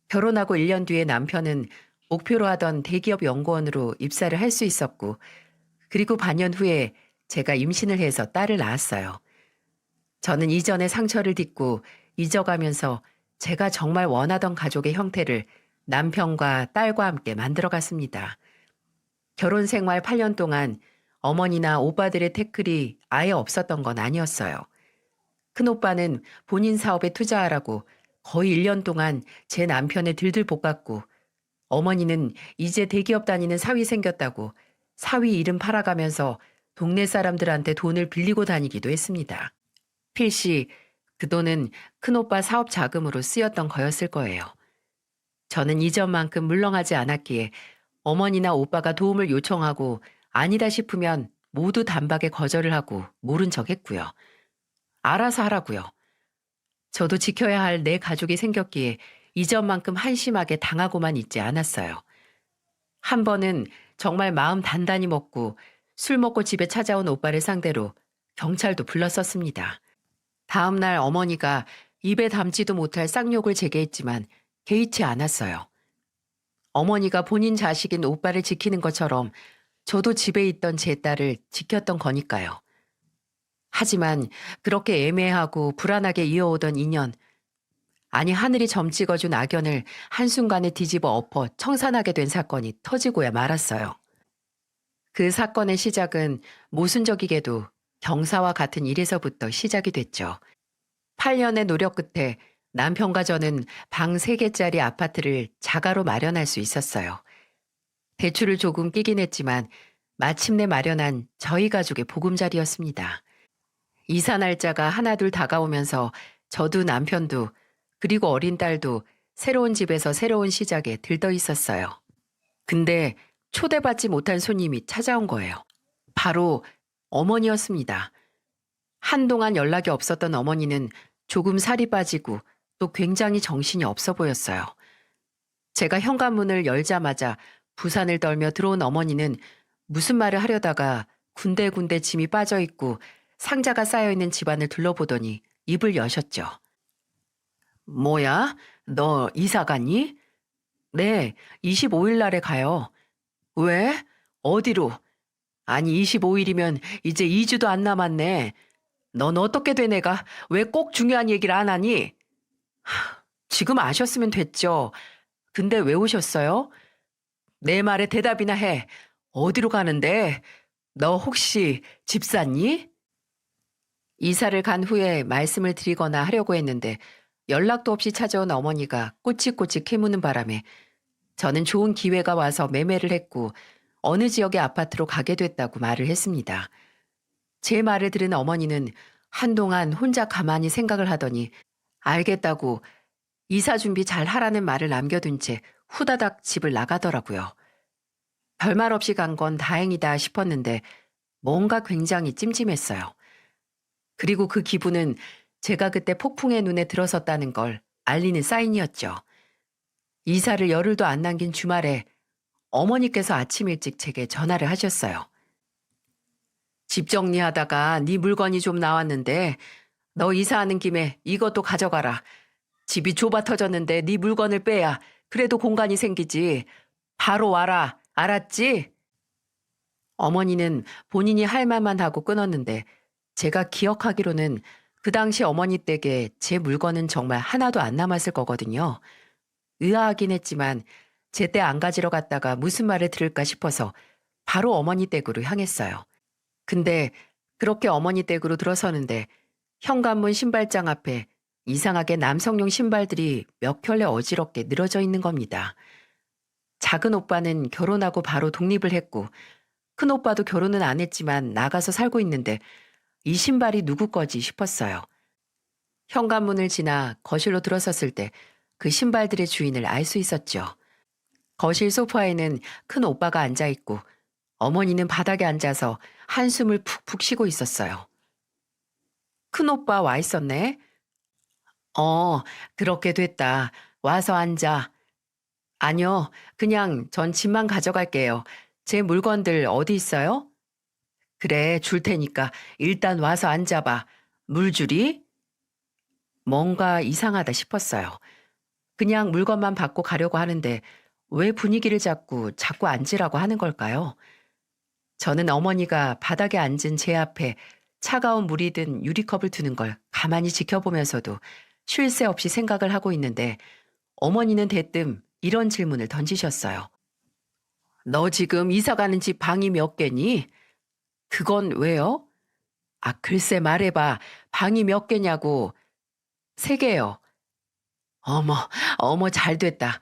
결혼하고 1년 뒤에 남편은 목표로 하던 대기업 연구원으로 입사를 할 수 있었고 그리고 반년 후에 제가 임신을 해서 딸을 낳았어요. 저는 이전의 상처를 딛고 잊어가면서 제가 정말 원하던 가족의 형태를 남편과 딸과 함께 만들어갔습니다. 결혼 생활 8년 동안 어머니나 오빠들의 태클이 아예 없었던 건 아니었어요. 큰오빠는 본인 사업에 투자하라고 거의 1년 동안 제 남편을 들들 볶았고 어머니는 이제 대기업 다니는 사위 생겼다고 사위 이름 팔아가면서 동네 사람들한테 돈을 빌리고 다니기도 했습니다. 필시 그 돈은 큰오빠 사업 자금으로 쓰였던 거였을 거예요. 저는 이전만큼 물렁하지 않았기에 어머니나 오빠가 도움을 요청하고 아니다 싶으면 모두 단박에 거절을 하고 모른 척 했고요. 알아서 하라고요. 저도 지켜야 할 내 가족이 생겼기에 이전만큼 한심하게 당하고만 있지 않았어요. 한 번은 정말 마음 단단히 먹고 술 먹고 집에 찾아온 오빠를 상대로 경찰도 불렀었습니다. 다음 날 어머니가 입에 담지도 못할 쌍욕을 제게 했지만 개의치 않았어요. 어머니가 본인 자식인 오빠를 지키는 것처럼 저도 집에 있던 제 딸을 지켰던 거니까요. 하지만 그렇게 애매하고 불안하게 이어오던 인연, 아니 하늘이 점 찍어준 악연을 한순간에 뒤집어 엎어 청산하게 된 사건이 터지고야 말았어요. 그 사건의 시작은 모순적이게도 경사와 같은 일에서부터 시작이 됐죠. 8년의 노력 끝에 남편과 저는 방 3개짜리 아파트를 자가로 마련할 수 있었어요. 대출을 조금 끼긴 했지만 마침내 마련한 저희 가족의 보금자리였습니다. 이사 날짜가 하나둘 다가오면서 저도 남편도 그리고 어린 딸도 새로운 집에서 새로운 시작에 들떠 있었어요. 근데 초대받지 못한 손님이 찾아온 거예요. 바로 어머니였습니다. 한동안 연락이 없었던 어머니는 조금 살이 빠지고 또 굉장히 정신이 없어 보였어요. 제가 현관문을 열자마자 부산을 떨며 들어온 어머니는 무슨 말을 하려다가 군데군데 짐이 빠져 있고 상자가 쌓여 있는 집안을 둘러보더니 입을 여셨죠. 뭐야? 너 이사 갔니? 네, 25일 날에 가요. 왜? 어디로? 아니 25일이면 이제 2주도 안 남았네. 넌 어떻게 된 애가 왜 꼭 중요한 얘기를 안 하니? 지금 아셨으면 됐죠. 근데 왜 오셨어요? 내 말에 대답이나 해. 어디로 가는데? 너 혹시 집 샀니? 이사를 간 후에 말씀을 드리거나 하려고 했는데 연락도 없이 찾아온 어머니가 꼬치꼬치 캐무는 바람에 저는 좋은 기회가 와서 매매를 했고 어느 지역의 아파트로 가게 됐다고 말을 했습니다. 제 말을 들은 어머니는 한동안 혼자 가만히 생각을 하더니 알겠다고 이사 준비 잘 하라는 말을 남겨둔 채 후다닥 집을 나가더라고요. 별말 없이 간 건 다행이다 싶었는데 뭔가 굉장히 찜찜했어요. 그리고 그 기분은 제가 그때 폭풍의 눈에 들어섰다는 걸 알리는 사인이었죠. 이사를 열흘도 안 남긴 주말에 어머니께서 아침 일찍 제게 전화를 하셨어요. 집 정리하다가 네 물건이 좀 나왔는데 너 이사하는 김에 이것도 가져가라. 집이 좁아 터졌는데 네 물건을 빼야 그래도 공간이 생기지. 바로 와라. 알았지? 어머니는 본인이 할 말만 하고 끊었는데 제가 기억하기로는 그 당시 어머니 댁에 제 물건은 정말 하나도 안 남았을 거거든요. 의아하긴 했지만 제때 안 가지러 갔다가 무슨 말을 들을까 싶어서 바로 어머니 댁으로 향했어요. 근데 그렇게 어머니 댁으로 들어서는데 현관문 신발장 앞에 이상하게 남성용 신발들이 몇 켤레 어지럽게 늘어져 있는 겁니다. 작은 오빠는 결혼하고 바로 독립을 했고 큰 오빠도 결혼은 안 했지만 나가서 살고 있는데 이 신발이 누구 거지 싶었어요. 현관문을 지나 거실로 들어섰을 때 그 신발들의 주인을 알 수 있었죠. 거실 소파에는 큰 오빠가 앉아 있고 어머니는 바닥에 앉아서 한숨을 푹푹 쉬고 있었어요. 큰 오빠 와 있었네. 어, 그렇게 됐다. 와서 앉아. 아니요, 그냥 전 집만 가져갈게요. 제 물건들 어디 있어요? 그래, 줄 테니까 일단 와서 앉아봐. 물 주리? 뭔가 이상하다 싶었어요. 그냥 물건만 받고 가려고 하는데 왜 분위기를 자꾸 앉으라고 하는 걸까요? 저는 어머니가 바닥에 앉은 제 앞에 차가운 물이 든 유리컵을 두는 걸 가만히 지켜보면서도 쉴 새 없이 생각을 하고 있는데 어머니는 대뜸 이런 질문을 던지셨어요. 너 지금 이사 가는 집 방이 몇 개니? 그건 왜요? 아, 글쎄 말해봐. 방이 몇 개냐고. 세 개요. 어머, 어머, 잘 됐다.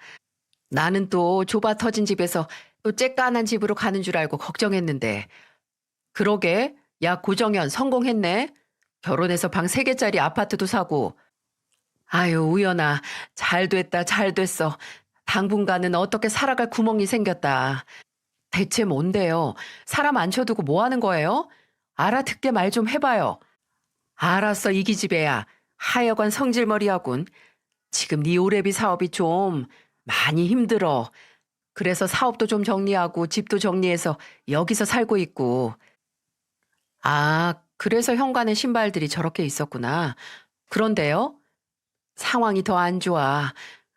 나는 또 좁아 터진 집에서 또 쬐깐한 집으로 가는 줄 알고 걱정했는데. 그러게, 야, 고정현 성공했네. 결혼해서 방 세개짜리 아파트도 사고. 아유, 우연아, 잘 됐다, 잘 됐어. 당분간은 어떻게 살아갈 구멍이 생겼다. 대체 뭔데요? 사람 안 쳐두고 뭐 하는 거예요? 알아듣게 말 좀 해봐요. 알았어, 이기집애야. 하여간 성질머리하군. 지금 네 오래비 사업이 좀 많이 힘들어. 그래서 사업도 좀 정리하고 집도 정리해서 여기서 살고 있고. 아, 그래서 현관에 신발들이 저렇게 있었구나. 그런데요? 상황이 더 안 좋아.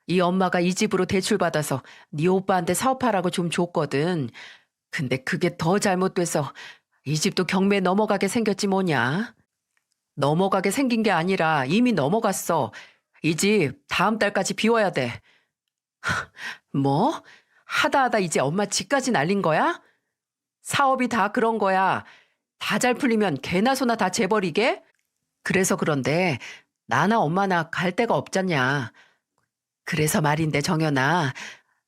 이 엄마가 이 집으로 대출받아서 네 오빠한테 사업하라고 좀 줬거든. 근데 그게 더 잘못돼서 이 집도 경매에 넘어가게 생겼지 뭐냐. 넘어가게 생긴 게 아니라 이미 넘어갔어. 이 집 다음 달까지 비워야 돼. 뭐? 하다 하다 이제 엄마 집까지 날린 거야? 사업이 다 그런 거야. 다 잘 풀리면 개나 소나 다 재버리게? 그래서 그런데 나나 엄마나 갈 데가 없잖냐. 그래서 말인데 정연아,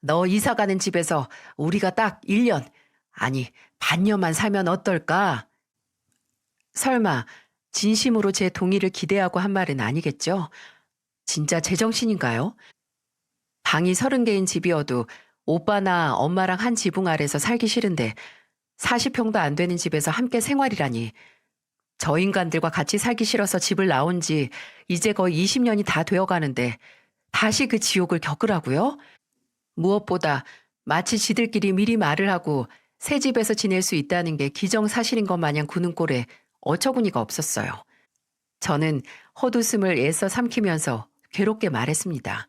너 이사 가는 집에서 우리가 딱 1년, 아니 반년만 살면 어떨까? 설마 진심으로 제 동의를 기대하고 한 말은 아니겠죠? 진짜 제정신인가요? 방이 30개인 집이어도 오빠나 엄마랑 한 지붕 아래서 살기 싫은데 40평도 안 되는 집에서 함께 생활이라니. 저 인간들과 같이 살기 싫어서 집을 나온 지 이제 거의 20년이 다 되어 가는데 다시 그 지옥을 겪으라고요? 무엇보다 마치 지들끼리 미리 말을 하고 새 집에서 지낼 수 있다는 게 기정사실인 것 마냥 구는 꼴에 어처구니가 없었어요. 저는 헛웃음을 애써 삼키면서 괴롭게 말했습니다.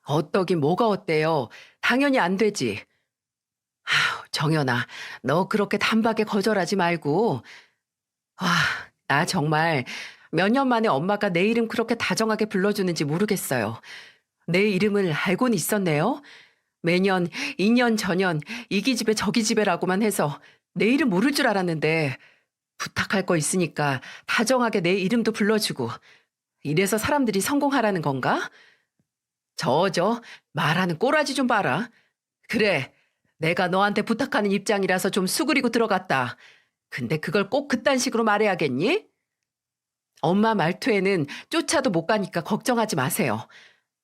어떠긴 뭐가 어때요? 당연히 안 되지. 아휴, 정연아, 너 그렇게 단박에 거절하지 말고. 와, 나 정말 몇 년 만에 엄마가 내 이름 그렇게 다정하게 불러주는지 모르겠어요. 내 이름을 알고는 있었네요. 매년 2년 전년 이기 집에 저기 집에라고만 해서 내 이름 모를 줄 알았는데 부탁할 거 있으니까 다정하게 내 이름도 불러주고 이래서 사람들이 성공하라는 건가? 저 말하는 꼬라지 좀 봐라. 그래, 내가 너한테 부탁하는 입장이라서 좀 수그리고 들어갔다. 근데 그걸 꼭 그딴 식으로 말해야겠니? 엄마 말투에는 쫓아도 못 가니까 걱정하지 마세요.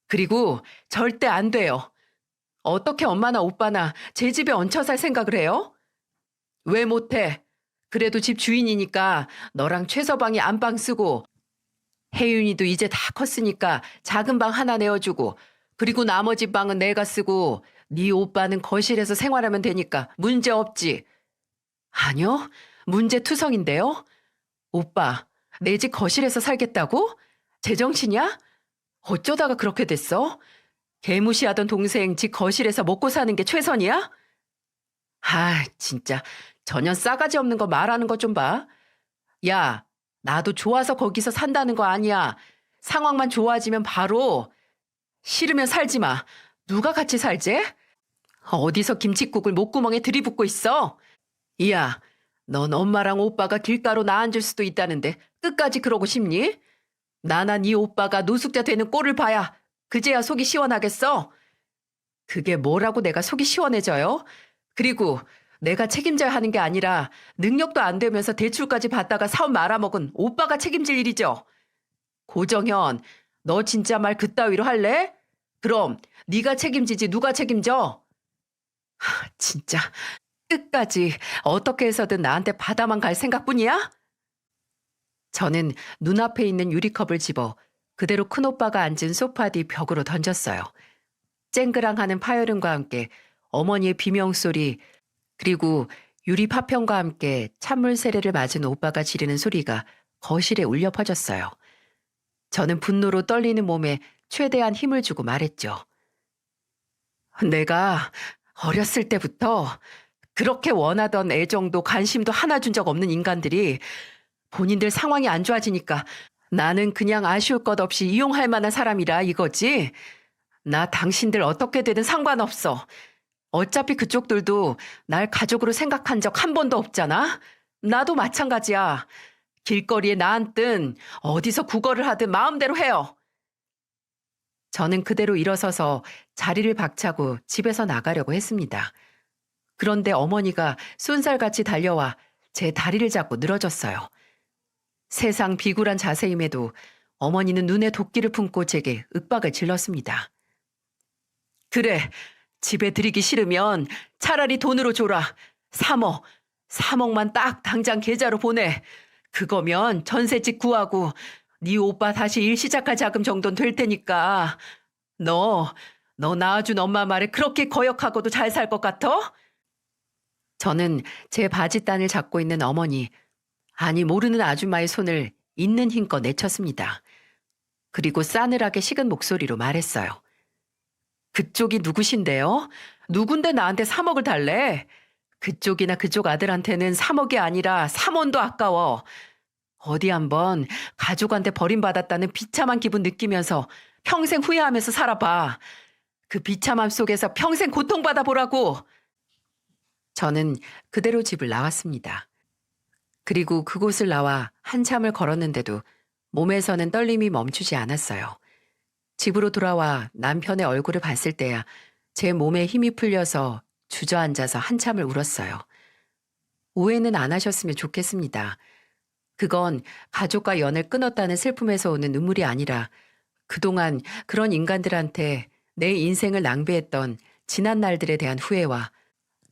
그리고 절대 안 돼요. 어떻게 엄마나 오빠나 제 집에 얹혀 살 생각을 해요? 왜 못해? 그래도 집 주인이니까 너랑 최서방이 안방 쓰고 혜윤이도 이제 다 컸으니까 작은 방 하나 내어주고 그리고 나머지 방은 내가 쓰고 네 오빠는 거실에서 생활하면 되니까 문제 없지. 아니요. 문제 투성인데요. 오빠, 내 집 거실에서 살겠다고? 제정신이야? 어쩌다가 그렇게 됐어? 개무시하던 동생 집 거실에서 먹고 사는 게 최선이야? 아, 진짜 전혀 싸가지 없는 거 말하는 거 좀 봐. 야, 나도 좋아서 거기서 산다는 거 아니야. 상황만 좋아지면 바로 싫으면 살지 마. 누가 같이 살지? 어디서 김칫국을 목구멍에 들이붓고 있어? 이야, 넌 엄마랑 오빠가 길가로 나앉을 수도 있다는데 끝까지 그러고 싶니? 나나 네 오빠가 노숙자 되는 꼴을 봐야 그제야 속이 시원하겠어? 그게 뭐라고 내가 속이 시원해져요? 그리고 내가 책임져야 하는 게 아니라 능력도 안 되면서 대출까지 받다가 사업 말아먹은 오빠가 책임질 일이죠. 고정현, 너 진짜 말 그따위로 할래? 그럼 네가 책임지지 누가 책임져? 진짜 끝까지 어떻게 해서든 나한테 받아만 갈 생각뿐이야? 저는 눈앞에 있는 유리컵을 집어 그대로 큰오빠가 앉은 소파 뒤 벽으로 던졌어요. 쨍그랑하는 파열음과 함께 어머니의 비명소리 그리고 유리 파편과 함께 찬물 세례를 맞은 오빠가 지르는 소리가 거실에 울려 퍼졌어요. 저는 분노로 떨리는 몸에 최대한 힘을 주고 말했죠. 내가 어렸을 때부터 그렇게 원하던 애정도 관심도 하나 준 적 없는 인간들이 본인들 상황이 안 좋아지니까 나는 그냥 아쉬울 것 없이 이용할 만한 사람이라 이거지. 나 당신들 어떻게 되든 상관없어. 어차피 그쪽들도 날 가족으로 생각한 적 한 번도 없잖아. 나도 마찬가지야. 길거리에 나앉든 어디서 구걸을 하든 마음대로 해요. 저는 그대로 일어서서 자리를 박차고 집에서 나가려고 했습니다. 그런데 어머니가 쏜살같이 달려와 제 다리를 잡고 늘어졌어요. 세상 비굴한 자세임에도 어머니는 눈에 도끼를 품고 제게 윽박을 질렀습니다. 그래, 집에 들이기 싫으면 차라리 돈으로 줘라. 3억, 3억만 딱 당장 계좌로 보내. 그거면 전셋집 구하고 네 오빠 다시 일 시작할 자금 정도는 될 테니까. 너 낳아준 엄마 말에 그렇게 거역하고도 잘 살 것 같아? 저는 제 바지단을 잡고 있는 어머니, 아니 모르는 아줌마의 손을 있는 힘껏 내쳤습니다. 그리고 싸늘하게 식은 목소리로 말했어요. 그쪽이 누구신데요? 누군데 나한테 3억을 달래? 그쪽이나 그쪽 아들한테는 3억이 아니라 3원도 아까워. 어디 한번 가족한테 버림받았다는 비참한 기분 느끼면서 평생 후회하면서 살아봐. 그 비참함 속에서 평생 고통받아 보라고. 저는 그대로 집을 나왔습니다. 그리고 그곳을 나와 한참을 걸었는데도 몸에서는 떨림이 멈추지 않았어요. 집으로 돌아와 남편의 얼굴을 봤을 때야 제 몸에 힘이 풀려서 주저앉아서 한참을 울었어요. 오해는 안 하셨으면 좋겠습니다. 그건 가족과 연을 끊었다는 슬픔에서 오는 눈물이 아니라 그동안 그런 인간들한테 내 인생을 낭비했던 지난 날들에 대한 후회와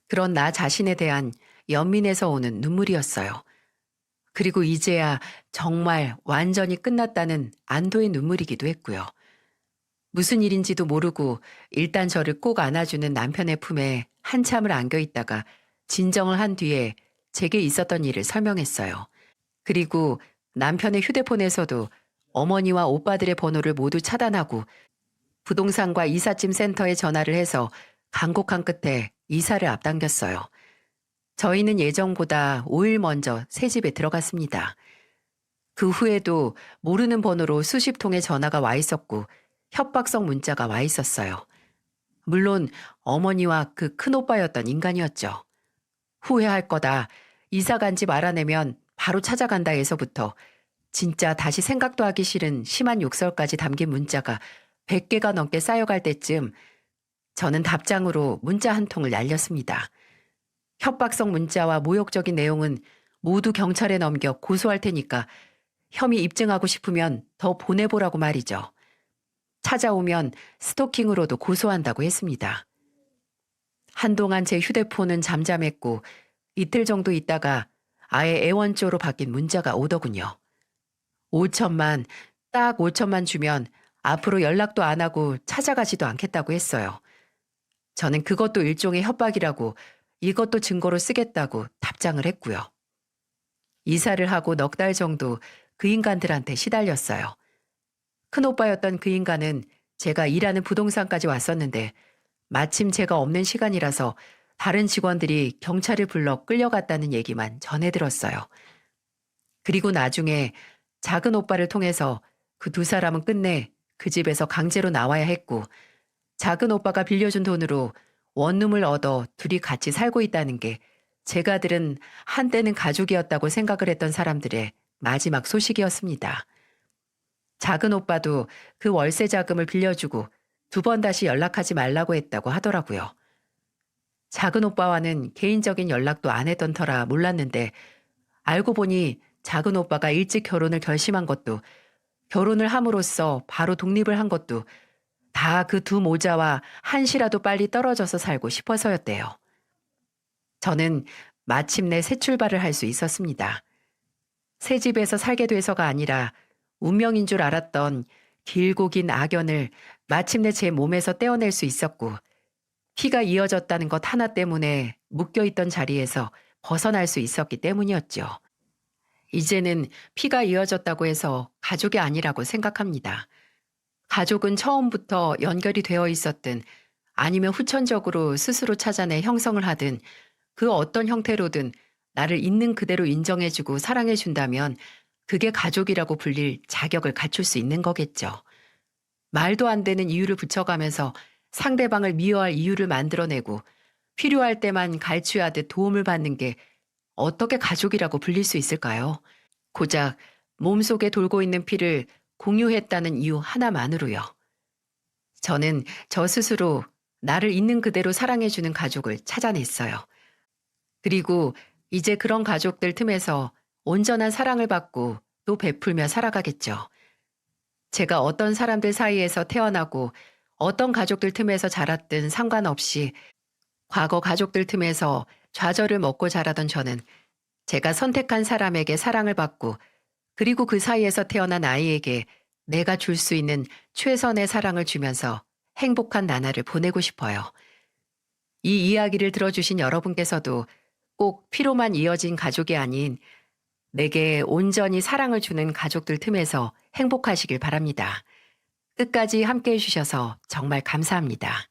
그런 나 자신에 대한 연민에서 오는 눈물이었어요. 그리고 이제야 정말 완전히 끝났다는 안도의 눈물이기도 했고요. 무슨 일인지도 모르고 일단 저를 꼭 안아주는 남편의 품에 한참을 안겨 있다가 진정을 한 뒤에 제게 있었던 일을 설명했어요. 그리고 남편의 휴대폰에서도 어머니와 오빠들의 번호를 모두 차단하고 부동산과 이삿짐 센터에 전화를 해서 간곡한 끝에 이사를 앞당겼어요. 저희는 예정보다 5일 먼저 새 집에 들어갔습니다. 그 후에도 모르는 번호로 수십 통의 전화가 와 있었고 협박성 문자가 와 있었어요. 물론 어머니와 그 큰오빠였던 인간이었죠. 후회할 거다. 이사 간 집 알아내면 바로 찾아간다에서부터 진짜 다시 생각도 하기 싫은 심한 욕설까지 담긴 문자가 100개가 넘게 쌓여갈 때쯤 저는 답장으로 문자 한 통을 날렸습니다. 협박성 문자와 모욕적인 내용은 모두 경찰에 넘겨 고소할 테니까 혐의 입증하고 싶으면 더 보내보라고 말이죠. 찾아오면 스토킹으로도 고소한다고 했습니다. 한동안 제 휴대폰은 잠잠했고 이틀 정도 있다가 아예 애원조로 바뀐 문자가 오더군요. 5천만, 딱 5천만 주면 앞으로 연락도 안 하고 찾아가지도 않겠다고 했어요. 저는 그것도 일종의 협박이라고 이것도 증거로 쓰겠다고 답장을 했고요. 이사를 하고 넉 달 정도 그 인간들한테 시달렸어요. 큰오빠였던 그 인간은 제가 일하는 부동산까지 왔었는데 마침 제가 없는 시간이라서 다른 직원들이 경찰을 불러 끌려갔다는 얘기만 전해 들었어요. 그리고 나중에 작은 오빠를 통해서 그 두 사람은 끝내 그 집에서 강제로 나와야 했고 작은 오빠가 빌려준 돈으로 원룸을 얻어 둘이 같이 살고 있다는 게 제가 들은 한때는 가족이었다고 생각을 했던 사람들의 마지막 소식이었습니다. 작은 오빠도 그 월세 자금을 빌려주고 두 번 다시 연락하지 말라고 했다고 하더라고요. 작은 오빠와는 개인적인 연락도 안 했던 터라 몰랐는데 알고 보니 작은 오빠가 일찍 결혼을 결심한 것도 결혼을 함으로써 바로 독립을 한 것도 다 그 두 모자와 한시라도 빨리 떨어져서 살고 싶어서였대요. 저는 마침내 새 출발을 할 수 있었습니다. 새 집에서 살게 돼서가 아니라 운명인 줄 알았던 길고 긴 악연을 마침내 제 몸에서 떼어낼 수 있었고 피가 이어졌다는 것 하나 때문에 묶여있던 자리에서 벗어날 수 있었기 때문이었죠. 이제는 피가 이어졌다고 해서 가족이 아니라고 생각합니다. 가족은 처음부터 연결이 되어 있었든 아니면 후천적으로 스스로 찾아내 형성을 하든 그 어떤 형태로든 나를 있는 그대로 인정해주고 사랑해준다면 그게 가족이라고 불릴 자격을 갖출 수 있는 거겠죠. 말도 안 되는 이유를 붙여가면서 상대방을 미워할 이유를 만들어내고 필요할 때만 갈취하듯 도움을 받는 게 어떻게 가족이라고 불릴 수 있을까요? 고작 몸속에 돌고 있는 피를 공유했다는 이유 하나만으로요. 저는 저 스스로 나를 있는 그대로 사랑해주는 가족을 찾아냈어요. 그리고 이제 그런 가족들 틈에서 온전한 사랑을 받고 또 베풀며 살아가겠죠. 제가 어떤 사람들 사이에서 태어나고 어떤 가족들 틈에서 자랐든 상관없이 과거 가족들 틈에서 좌절을 먹고 자라던 저는 제가 선택한 사람에게 사랑을 받고 그리고 그 사이에서 태어난 아이에게 내가 줄 수 있는 최선의 사랑을 주면서 행복한 나날을 보내고 싶어요. 이 이야기를 들어주신 여러분께서도 꼭 피로만 이어진 가족이 아닌 내게 온전히 사랑을 주는 가족들 틈에서 행복하시길 바랍니다. 끝까지 함께 해주셔서 정말 감사합니다.